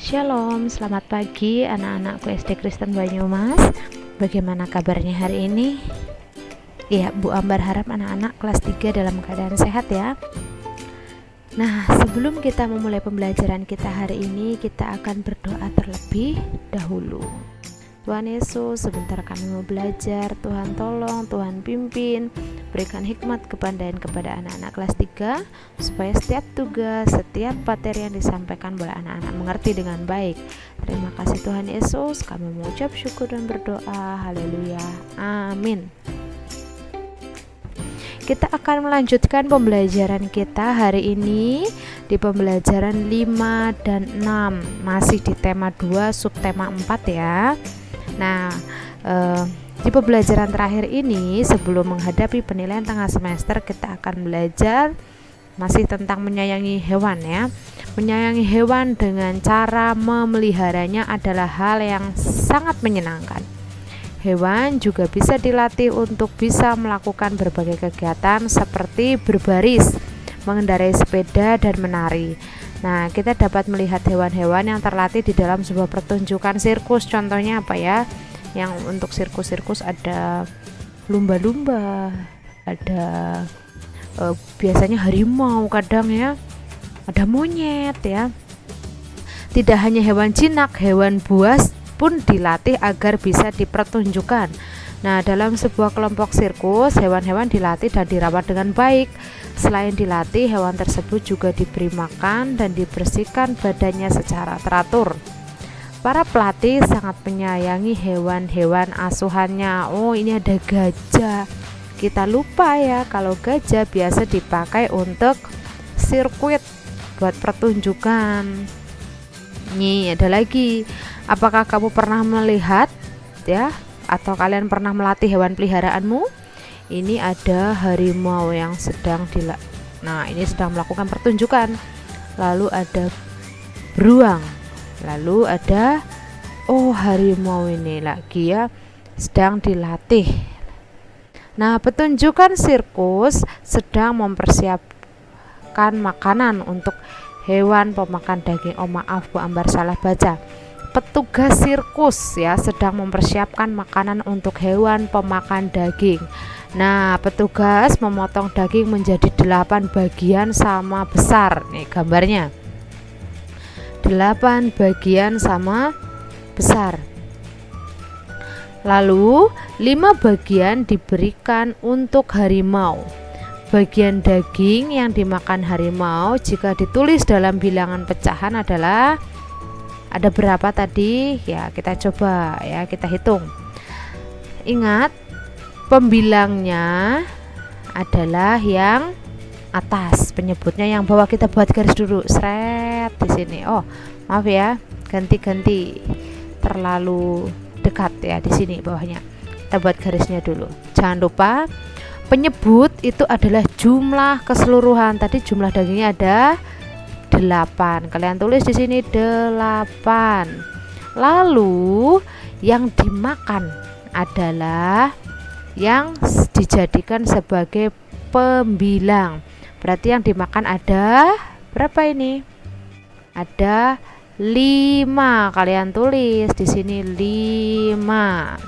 Shalom, selamat pagi anak-anakku SD Kristen Banyumas. Bagaimana kabarnya hari ini? Ya, Bu Ambar harap anak-anak kelas 3 dalam keadaan sehat ya. Nah, sebelum kita memulai pembelajaran kita hari ini, kita akan berdoa terlebih dahulu. Tuhan Yesus, sebentar kami mau belajar. Tuhan tolong, Tuhan pimpin, berikan hikmat kepandaian kepada anak-anak kelas 3 supaya setiap tugas, setiap materi yang disampaikan boleh anak-anak mengerti dengan baik. Terima kasih Tuhan Yesus, kami mengucap syukur dan berdoa. Haleluya, amin. Kita akan melanjutkan pembelajaran kita hari ini di pembelajaran 5 dan 6, masih di tema 2 subtema 4 ya. Nah, di pembelajaran terakhir ini sebelum menghadapi penilaian tengah semester, kita akan belajar masih tentang menyayangi hewan ya. Menyayangi hewan dengan cara memeliharanya adalah hal yang sangat menyenangkan. Hewan juga bisa dilatih untuk bisa melakukan berbagai kegiatan seperti berbaris, mengendarai sepeda, dan menari. Nah, kita dapat melihat hewan-hewan yang terlatih di dalam sebuah pertunjukan sirkus. Contohnya apa ya? Yang untuk sirkus-sirkus ada lumba-lumba, ada biasanya harimau kadang ya, ada monyet ya. Tidak hanya hewan jinak, hewan buas pun dilatih agar bisa dipertunjukkan. Nah, dalam sebuah kelompok sirkus, hewan-hewan dilatih dan dirawat dengan baik. Selain dilatih, hewan tersebut juga diberi makan dan dibersihkan badannya secara teratur. Para pelatih sangat menyayangi hewan-hewan asuhannya. Oh, ini ada gajah. Kita lupa ya, kalau gajah biasa dipakai untuk sirkuit buat pertunjukan. Nih, ada lagi. Apakah kamu pernah melihat ya, atau kalian pernah melatih hewan peliharaanmu? Ini ada harimau yang sedang ini sedang melakukan pertunjukan. Lalu ada beruang. Lalu ada harimau ini lagi ya, sedang dilatih. Nah, pertunjukan sirkus sedang mempersiapkan makanan untuk hewan pemakan daging. Oh maaf, Bu Ambar salah baca. Petugas sirkus ya sedang mempersiapkan makanan untuk hewan pemakan daging. Nah, petugas memotong daging menjadi 8 bagian sama besar. Nih gambarnya. 8 bagian sama besar. Lalu 5 bagian diberikan untuk harimau. Bagian daging yang dimakan harimau jika ditulis dalam bilangan pecahan adalah ada berapa tadi? Ya, kita coba ya, kita hitung. Ingat, pembilangnya adalah yang atas, penyebutnya yang bawah. Kita buat garis dulu, seret di sini. Oh, maaf ya, ganti-ganti terlalu dekat ya di sini bawahnya. Kita buat garisnya dulu. Jangan lupa penyebut itu adalah jumlah keseluruhan. Tadi jumlah dagingnya ada 8. Kalian tulis di sini 8. Lalu yang dimakan adalah yang dijadikan sebagai pembilang. Berarti yang dimakan ada berapa ini? Ada 5. Kalian tulis di sini 5.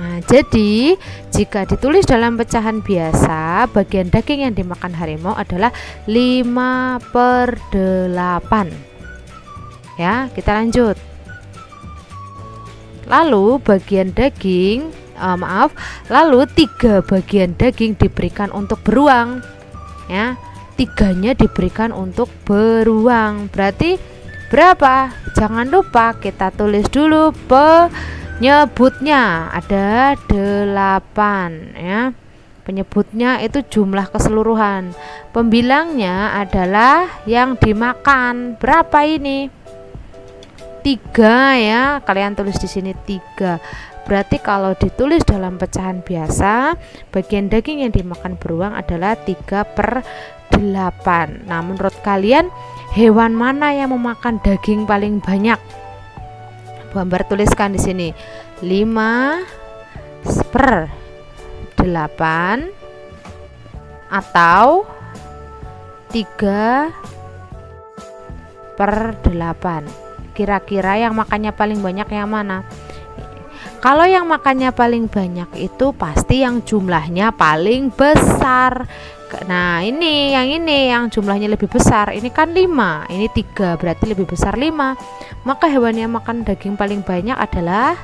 Nah, jadi jika ditulis dalam pecahan biasa, bagian daging yang dimakan harimau adalah 5/8. Ya, kita lanjut. Lalu bagian daging, lalu 3 bagian daging diberikan untuk beruang. Ya, 3-nya diberikan untuk beruang. Berarti berapa? Jangan lupa kita tulis dulu penyebutnya ada 8 ya. Penyebutnya itu jumlah keseluruhan. Pembilangnya adalah yang dimakan. Berapa ini? 3 ya. Kalian tulis di sini 3. Berarti kalau ditulis dalam pecahan biasa, bagian daging yang dimakan beruang adalah 3/8. Nah, menurut kalian hewan mana yang memakan daging paling banyak? Gambar tuliskan di sini 5/8 atau 3 per 8. Kira-kira yang makannya paling banyak yang mana? Kalau yang makannya paling banyak itu pasti yang jumlahnya paling besar. Nah ini yang jumlahnya lebih besar. Ini kan 5, ini 3, berarti lebih besar 5. Maka hewan yang makan daging paling banyak adalah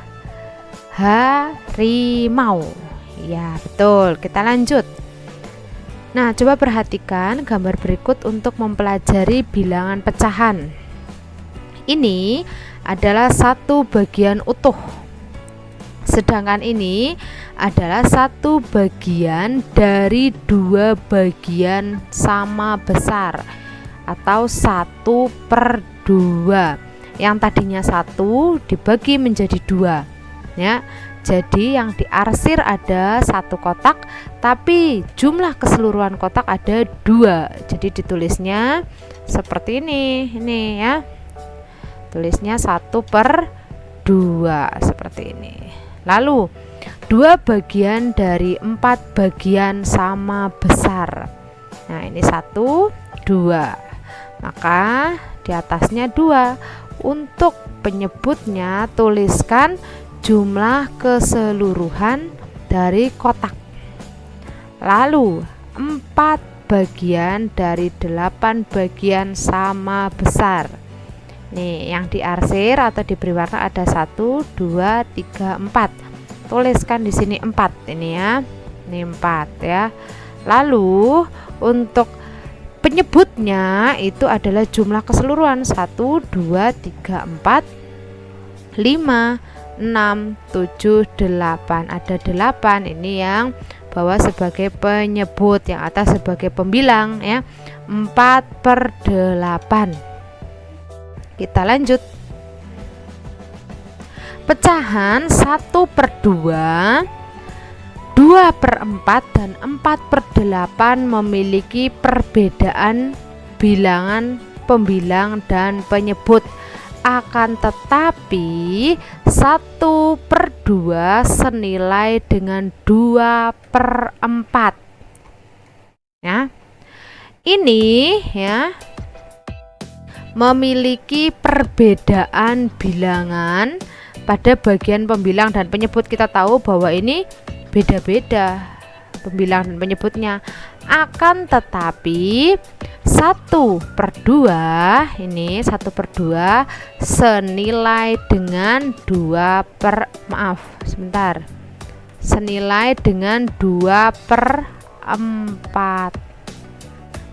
harimau. Ya betul, kita lanjut. Nah coba perhatikan gambar berikut untuk mempelajari bilangan pecahan. Ini adalah satu bagian utuh, sedangkan ini adalah satu bagian dari 2 bagian sama besar atau 1/2. Yang tadinya 1 dibagi menjadi 2 ya. Jadi yang diarsir ada 1 kotak, tapi jumlah keseluruhan kotak ada 2. Jadi ditulisnya seperti ini ya. Tulisnya 1/2 seperti ini. Lalu 2 bagian dari 4 bagian sama besar. Nah ini 1, 2. Maka di atasnya 2. Untuk penyebutnya tuliskan jumlah keseluruhan dari kotak. Lalu 4 bagian dari 8 bagian sama besar. Nih yang diarsir atau diberi warna ada 1, 2, 3, 4. Tuliskan di sini 4 ini ya. Ini 4 ya. Lalu untuk penyebutnya itu adalah jumlah keseluruhan 1, 2, 3, 4, 5, 6, 7, 8. Ada 8 ini yang bawah sebagai penyebut, yang atas sebagai pembilang ya. 4/8. Kita lanjut. Pecahan 1/2, 2/4 dan 4/8 memiliki perbedaan bilangan pembilang dan penyebut. Akan tetapi 1/2 senilai dengan 2/4 ya. Ini ya memiliki perbedaan bilangan pada bagian pembilang dan penyebut. Kita tahu bahwa ini beda-beda pembilang dan penyebutnya. Akan tetapi 1/2 ini 1/2 senilai dengan 2/4.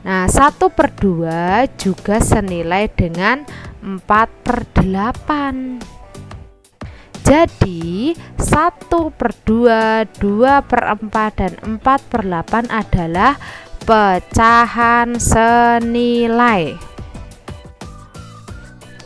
Nah 1/2 juga senilai dengan 4/8. Jadi 1/2, 2/4 dan 4/8 adalah pecahan senilai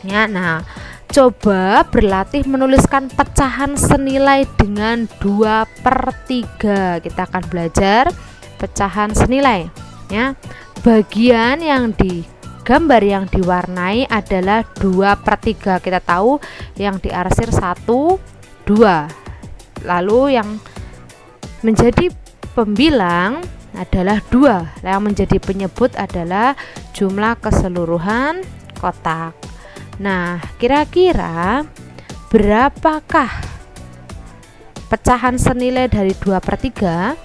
ya. Nah coba berlatih menuliskan pecahan senilai dengan 2/3. Kita akan belajar pecahan senilai ya. Bagian yang digambar yang diwarnai adalah 2/3. Kita tahu yang diarsir 1, 2. Lalu yang menjadi pembilang adalah 2. Yang menjadi penyebut adalah jumlah keseluruhan kotak. Nah, kira-kira berapakah pecahan senilai dari 2/3?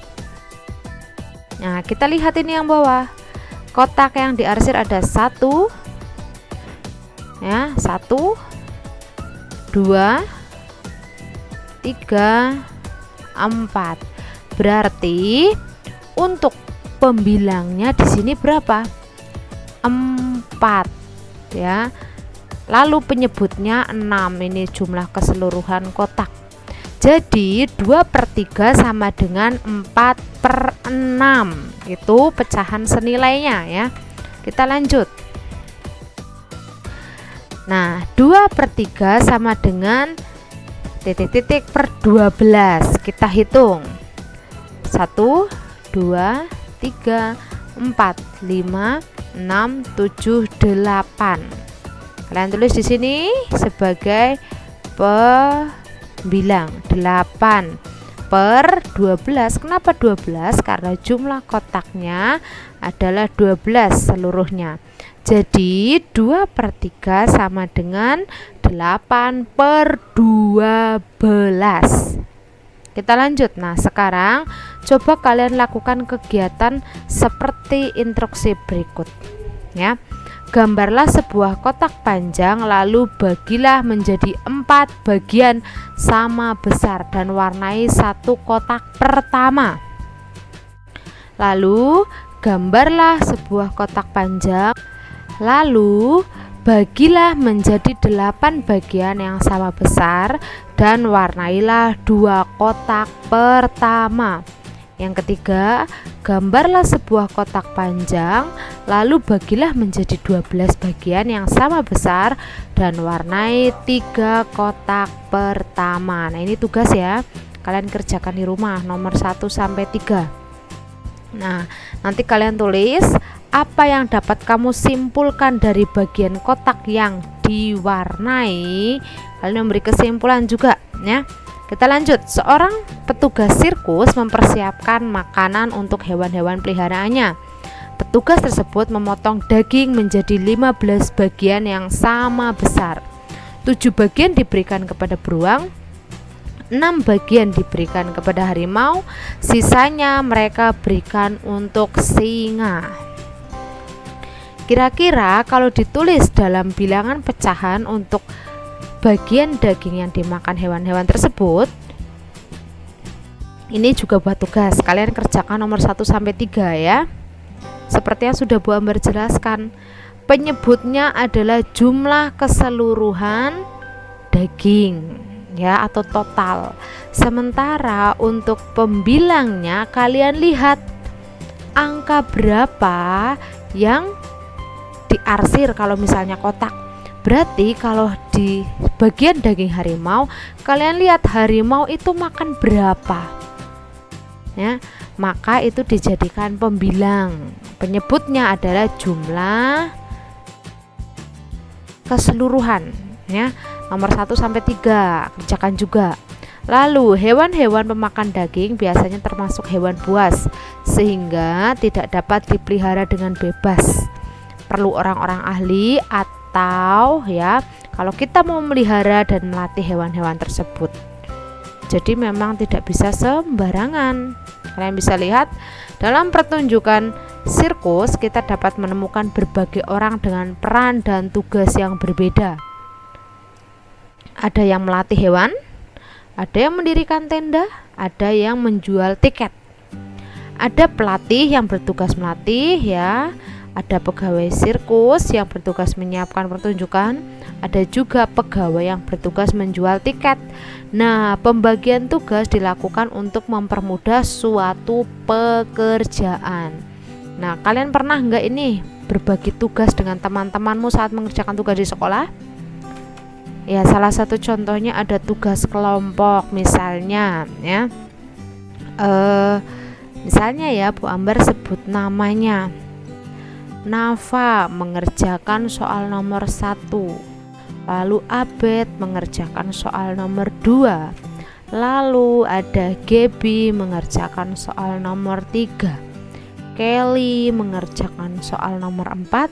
Nah, kita lihat ini yang bawah. Kotak yang diarsir ada 1 ya, 1, 2, 3, 4. Berarti untuk pembilangnya di sini berapa? 4 ya. Lalu penyebutnya 6. Ini jumlah keseluruhan kotak. Jadi 2/3 sama dengan 4/6. Itu pecahan senilainya ya. Kita lanjut. Nah 2/3 sama dengan titik-titik per 12. Kita hitung 1, 2, 3, 4, 5, 6, 7, 8. Kalian tulis di sini sebagai pembilang 8/8 per 12. Kenapa 12? Karena jumlah kotaknya adalah 12 seluruhnya. Jadi 2/3 sama dengan 8 per 12. Kita lanjut. Nah, sekarang coba kalian lakukan kegiatan seperti instruksi berikut ya. Gambarlah sebuah kotak panjang, lalu bagilah menjadi 4 bagian sama besar dan warnai satu kotak pertama. Lalu gambarlah sebuah kotak panjang, lalu bagilah menjadi 8 bagian yang sama besar dan warnailah 2 kotak pertama. Yang ketiga, gambarlah sebuah kotak panjang, lalu bagilah menjadi 12 bagian yang sama besar dan warnai 3 kotak pertama. Nah, ini tugas ya, kalian kerjakan di rumah nomor 1 sampai 3. Nah, nanti kalian tulis apa yang dapat kamu simpulkan dari bagian kotak yang diwarnai. Kalian memberi kesimpulan juga ya. Kita lanjut. Seorang petugas sirkus mempersiapkan makanan untuk hewan-hewan peliharaannya. Petugas tersebut memotong daging menjadi 15 bagian yang sama besar. 7 bagian diberikan kepada beruang, 6 bagian diberikan kepada harimau, sisanya mereka berikan untuk singa. Kira-kira kalau ditulis dalam bilangan pecahan untuk bagian daging yang dimakan hewan-hewan tersebut, ini juga buat tugas. Kalian kerjakan nomor 1 sampai 3 ya. Seperti yang sudah Bu Ambar jelaskan, penyebutnya adalah jumlah keseluruhan daging ya, atau total. Sementara untuk pembilangnya kalian lihat angka berapa yang diarsir kalau misalnya kotak. Berarti kalau di bagian daging harimau, kalian lihat harimau itu makan berapa ya, maka itu dijadikan pembilang. Penyebutnya adalah jumlah keseluruhan ya. Nomor 1 sampai 3 kerjakan juga. Lalu hewan-hewan pemakan daging biasanya termasuk hewan buas, sehingga tidak dapat dipelihara dengan bebas. Perlu orang-orang ahli atau ya, kalau kita mau memelihara dan melatih hewan-hewan tersebut. Jadi memang tidak bisa sembarangan. Kalian bisa lihat dalam pertunjukan sirkus, kita dapat menemukan berbagai orang dengan peran dan tugas yang berbeda. Ada yang melatih hewan, ada yang mendirikan tenda, ada yang menjual tiket. Ada pelatih yang bertugas melatih ya. Ada pegawai sirkus yang bertugas menyiapkan pertunjukan, ada juga pegawai yang bertugas menjual tiket. Nah, pembagian tugas dilakukan untuk mempermudah suatu pekerjaan. Nah, kalian pernah nggak ini berbagi tugas dengan teman-temanmu saat mengerjakan tugas di sekolah? Ya, salah satu contohnya ada tugas kelompok misalnya ya. Misalnya ya, Bu Ambar sebut namanya. Nafa mengerjakan soal nomor 1, lalu Abed mengerjakan soal nomor 2, lalu ada Gebi mengerjakan soal nomor 3, Kelly mengerjakan soal nomor 4,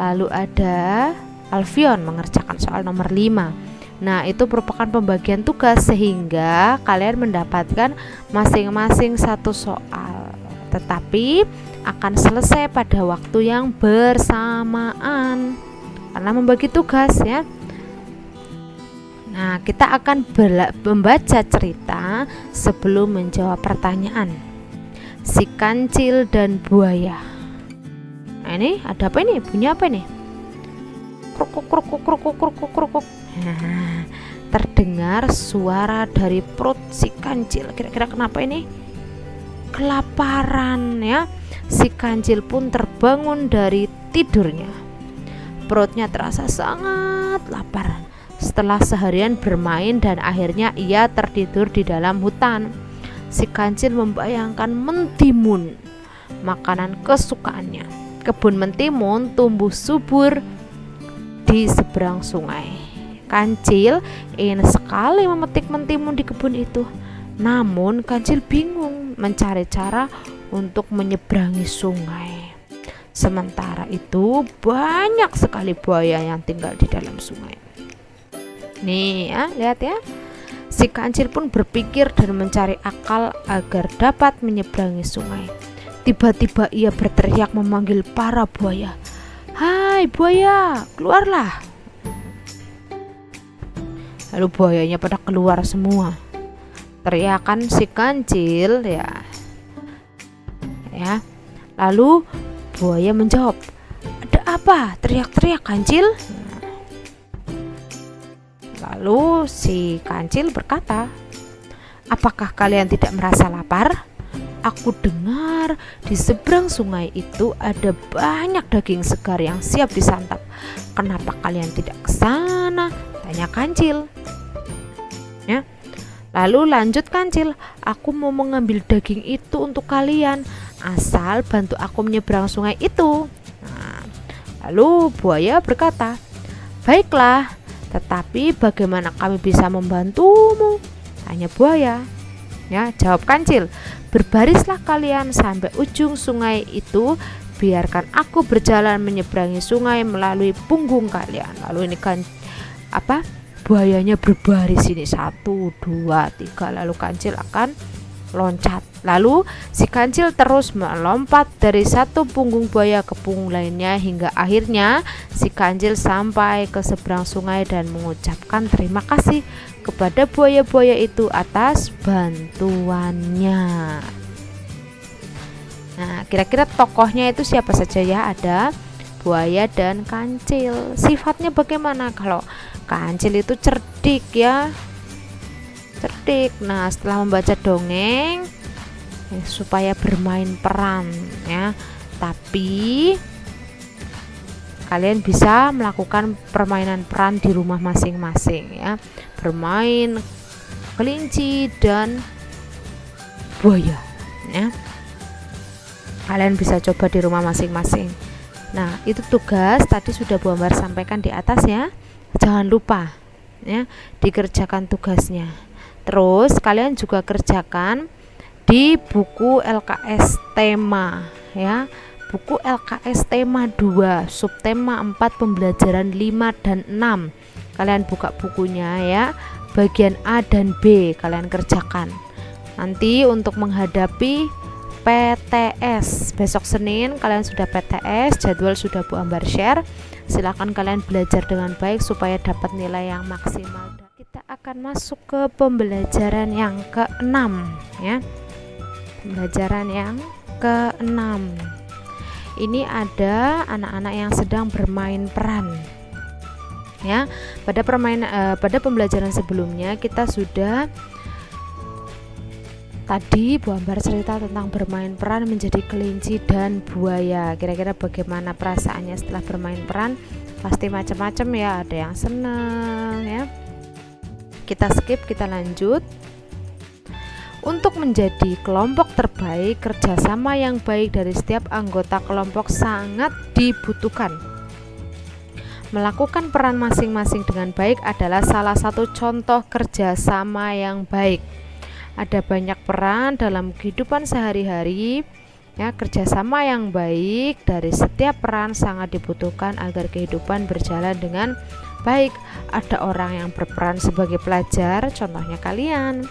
lalu ada Alfion mengerjakan soal nomor 5. Nah, itu merupakan pembagian tugas sehingga kalian mendapatkan masing-masing satu soal, tetapi akan selesai pada waktu yang bersamaan karena membagi tugas ya. Nah, kita akan membaca cerita sebelum menjawab pertanyaan. Si kancil dan buaya. Nah, ini ada apa ini? Bunyi apa ini? Krukuk krukuk krukuk krukuk krukuk. Nah, terdengar suara dari perut si kancil. Kira-kira kenapa ini? Kelaparan ya. Si kancil pun terbangun dari tidurnya. Perutnya terasa sangat lapar setelah seharian bermain dan akhirnya ia tertidur di dalam hutan. Si kancil membayangkan mentimun, makanan kesukaannya. Kebun mentimun tumbuh subur di seberang sungai. Kancil ingin sekali memetik mentimun di kebun itu. Namun kancil bingung mencari cara untuk menyeberangi sungai. Sementara itu banyak sekali buaya yang tinggal di dalam sungai. Nih ya, lihat ya. Si kancil pun berpikir dan mencari akal agar dapat menyeberangi sungai. Tiba-tiba ia berteriak memanggil para buaya. "Hai buaya, keluarlah!" Lalu buayanya pada keluar semua. Teriakan si kancil ya. Lalu buaya menjawab, "Ada apa? Teriak-teriak kancil?" Lalu si kancil berkata, "Apakah kalian tidak merasa lapar? Aku dengar di seberang sungai itu ada banyak daging segar yang siap disantap. Kenapa kalian tidak ke sana?" tanya kancil. Ya. Lalu lanjut kancil, "Aku mau mengambil daging itu untuk kalian, asal bantu aku menyeberang sungai itu." Lalu buaya berkata, "Baiklah, tetapi bagaimana kami bisa membantumu?" tanya buaya. Ya, jawab kancil, "Berbarislah kalian sampai ujung sungai itu, biarkan aku berjalan menyeberangi sungai melalui punggung kalian." Lalu ini kan buayanya berbaris ini 1, 2, 3, lalu kancil akan loncat. Lalu si kancil terus melompat dari satu punggung buaya ke punggung lainnya hingga akhirnya si kancil sampai ke seberang sungai dan mengucapkan terima kasih kepada buaya-buaya itu atas bantuannya. Nah, kira-kira tokohnya itu siapa saja ya? Ada buaya dan kancil. Sifatnya bagaimana? Kalau kancil itu cerdik ya, cerdik. Nah, setelah membaca dongeng supaya bermain peran ya, tapi kalian bisa melakukan permainan peran di rumah masing-masing ya, bermain kelinci dan buaya ya. Kalian bisa coba di rumah masing-masing. Nah, itu tugas tadi sudah Bu Ambar sampaikan di atas ya. Jangan lupa ya dikerjakan tugasnya. Terus kalian juga kerjakan di buku LKS tema ya. Buku LKS tema 2, subtema 4, pembelajaran 5 dan 6. Kalian buka bukunya ya. Bagian A dan B kalian kerjakan. Nanti untuk menghadapi PTS besok Senin kalian sudah PTS, jadwal sudah Bu Ambar share. Silakan kalian belajar dengan baik supaya dapat nilai yang maksimal. Kita akan masuk ke pembelajaran yang ke-6 ya. Pembelajaran yang ke-6. Ini ada anak-anak yang sedang bermain peran. Ya, pada pembelajaran sebelumnya kita sudah tadi Bu Ambar cerita tentang bermain peran menjadi kelinci dan buaya. Kira-kira bagaimana perasaannya setelah bermain peran? Pasti macam-macam ya, ada yang seneng ya. Kita skip, kita lanjut. Untuk menjadi kelompok terbaik, kerjasama yang baik dari setiap anggota kelompok sangat dibutuhkan. Melakukan peran masing-masing dengan baik adalah salah satu contoh kerjasama yang baik. Ada banyak peran dalam kehidupan sehari-hari ya, kerjasama yang baik dari setiap peran sangat dibutuhkan agar kehidupan berjalan dengan baik. Ada orang yang berperan sebagai pelajar, contohnya kalian,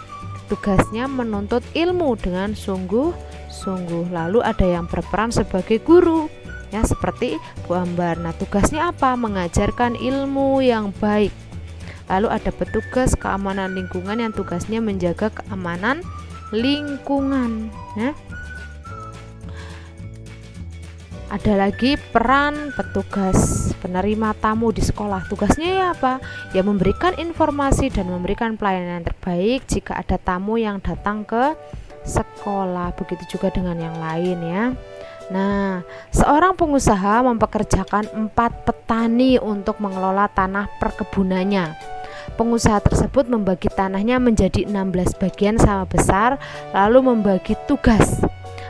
tugasnya menuntut ilmu dengan sungguh-sungguh. Lalu ada yang berperan sebagai guru ya, seperti Bu Ambar. Nah, tugasnya apa? Mengajarkan ilmu yang baik. Lalu ada petugas keamanan lingkungan yang tugasnya menjaga keamanan lingkungan ya. Ada lagi peran petugas penerima tamu di sekolah. Tugasnya ya apa? Ya memberikan informasi dan memberikan pelayanan yang terbaik jika ada tamu yang datang ke sekolah. Begitu juga dengan yang lain ya. Nah, seorang pengusaha mempekerjakan 4 petani untuk mengelola tanah perkebunannya. Pengusaha tersebut membagi tanahnya menjadi 16 bagian sama besar, lalu membagi tugas.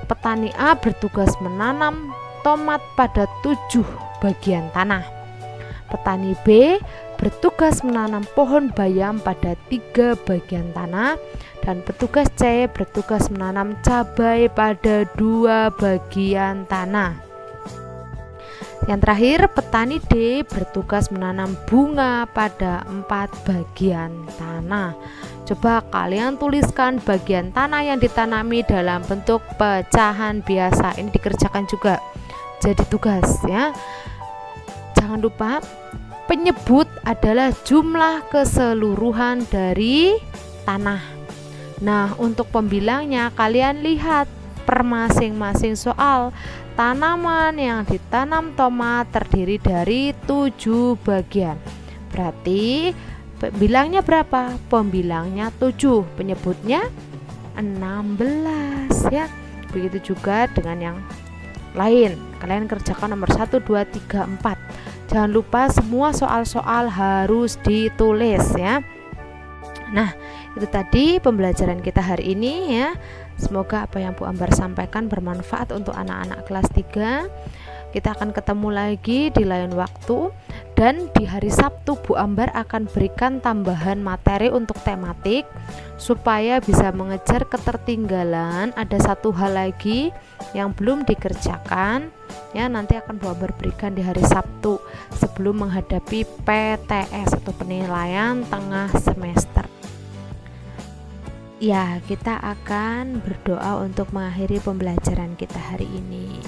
Petani A bertugas menanam tomat pada 7 bagian tanah. Petani B bertugas menanam pohon bayam pada 3 bagian tanah, dan petugas C bertugas menanam cabai pada 2 bagian tanah. Yang terakhir, petani D bertugas menanam bunga pada 4 bagian tanah. Coba kalian tuliskan bagian tanah yang ditanami dalam bentuk pecahan biasa. Ini dikerjakan juga jadi tugas ya. Jangan lupa penyebut adalah jumlah keseluruhan dari tanah. Nah, untuk pembilangnya kalian lihat per masing-masing soal. Tanaman yang ditanam tomat terdiri dari 7 bagian. Berarti bilangnya berapa? Pembilangnya 7, penyebutnya 16 ya. Begitu juga dengan yang lain. Kalian kerjakan nomor 1, 2, 3, 4. Jangan lupa semua soal-soal harus ditulis ya. Nah, itu tadi pembelajaran kita hari ini ya. Semoga apa yang Bu Ambar sampaikan bermanfaat untuk anak-anak kelas 3. Kita akan ketemu lagi di lain waktu, dan di hari Sabtu Bu Ambar akan berikan tambahan materi untuk tematik supaya bisa mengejar ketertinggalan. Ada satu hal lagi yang belum dikerjakan ya, nanti akan Bu Ambar berikan di hari Sabtu sebelum menghadapi PTS atau penilaian tengah semester. Ya, kita akan berdoa untuk mengakhiri pembelajaran kita hari ini.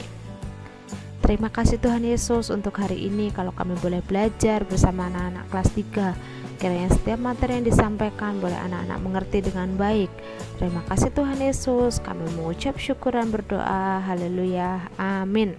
Terima kasih Tuhan Yesus untuk hari ini kalau kami boleh belajar bersama anak-anak kelas 3. Kiranya setiap materi yang disampaikan boleh anak-anak mengerti dengan baik. Terima kasih Tuhan Yesus, kami mengucap syukur dan berdoa. Haleluya, amin.